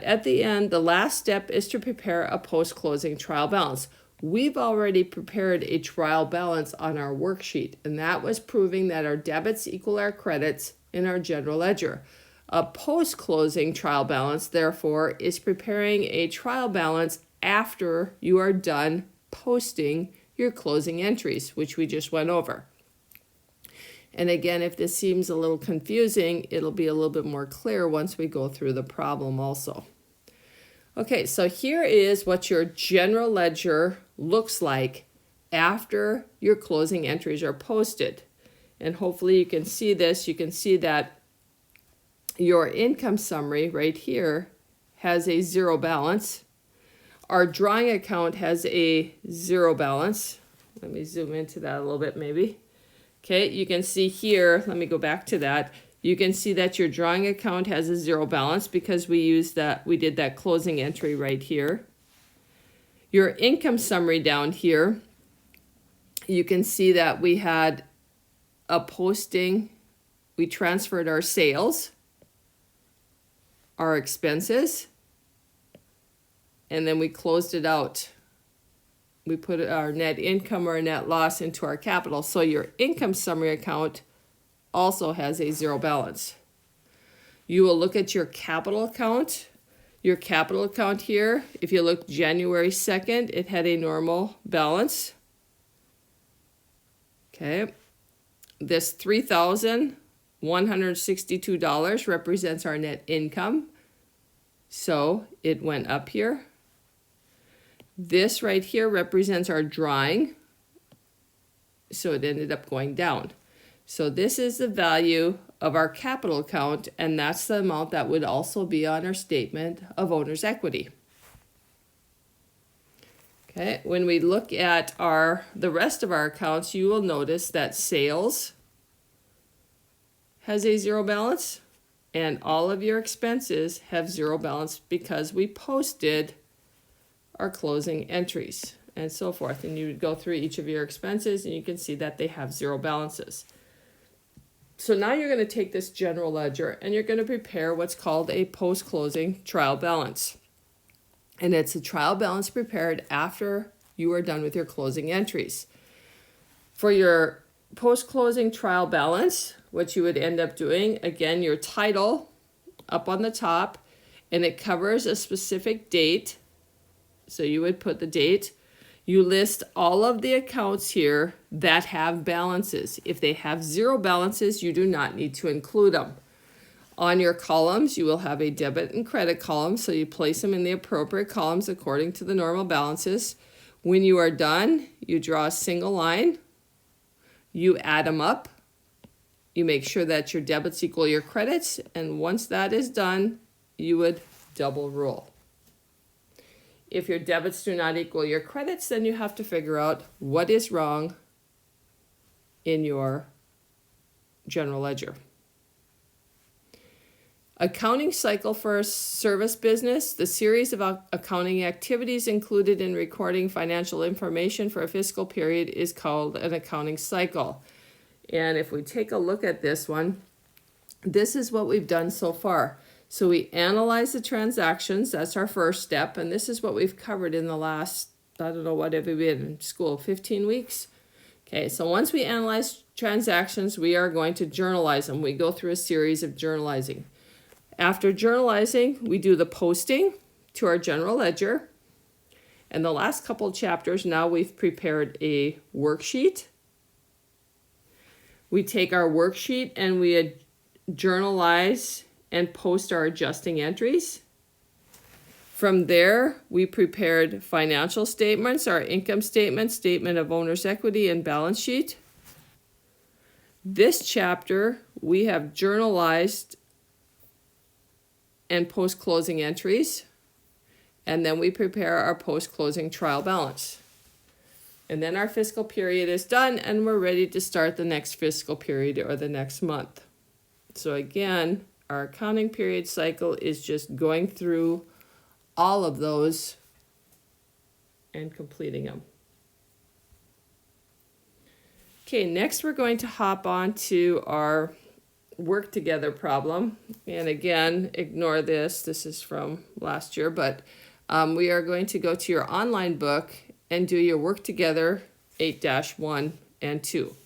at the end, the last step is to prepare a post-closing trial balance. We've already prepared a trial balance on our worksheet, and that was proving that our debits equal our credits in our general ledger. A post-closing trial balance, therefore, is preparing a trial balance after you are done posting your closing entries, which we just went over. And again, if this seems a little confusing, it'll be a little bit more clear once we go through the problem also. Okay, so here is what your general ledger looks like after your closing entries are posted. And hopefully you can see this. You can see that your income summary right here has a zero balance. Our drawing account has a zero balance. Let me zoom into that a little bit maybe. Okay, you can see here, let me go back to that. You can see that your drawing account has a zero balance because we did that closing entry right here. Your income summary down here, you can see that we had a posting, we transferred our sales, our expenses, and then we closed it out. We put our net income or net loss into our capital. So your income summary account also has a zero balance. You will look at your capital account. Your capital account here, if you look January 2nd, it had a normal balance. Okay. This $3,162 represents our net income. So it went up here. This right here represents our drawing, so it ended up going down. So this is the value of our capital account, and that's the amount that would also be on our statement of owner's equity. Okay, when we look at the rest of our accounts, you will notice that sales has a zero balance, and all of your expenses have zero balance because we posted our closing entries and so forth. And you would go through each of your expenses and you can see that they have zero balances. So now you're going to take this general ledger and you're going to prepare what's called a post-closing trial balance. And it's a trial balance prepared after you are done with your closing entries. For your post-closing trial balance, what you would end up doing, again, your title up on the top, and it covers a specific date. So you would put the date. You list all of the accounts here that have balances. If they have zero balances, you do not need to include them. On your columns, you will have a debit and credit column, so you place them in the appropriate columns according to the normal balances. When you are done, you draw a single line. You add them up. You make sure that your debits equal your credits, and once that is done, you would double rule. If your debits do not equal your credits, then you have to figure out what is wrong in your general ledger. Accounting cycle for a service business. The series of accounting activities included in recording financial information for a fiscal period is called an accounting cycle. And if we take a look at this one, this is what we've done so far. So we analyze the transactions, that's our first step, and this is what we've covered in the last, I don't know, what have we been in school, 15 weeks? Okay, so once we analyze transactions, we are going to journalize them. We go through a series of journalizing. After journalizing, we do the posting to our general ledger. And the last couple of chapters, now we've prepared a worksheet. We take our worksheet and we journalize and post our adjusting entries. From there, we prepared financial statements, our income statement, statement of owner's equity, and balance sheet. This chapter, we have journalized and post-closing entries, and then we prepare our post-closing trial balance. And then our fiscal period is done, and we're ready to start the next fiscal period or the next month. So again, our accounting period cycle is just going through all of those and completing them. Okay, next we're going to hop on to our work together problem. And again, ignore this. This is from last year, but we are going to go to your online book and do your work together 8-1 and 2.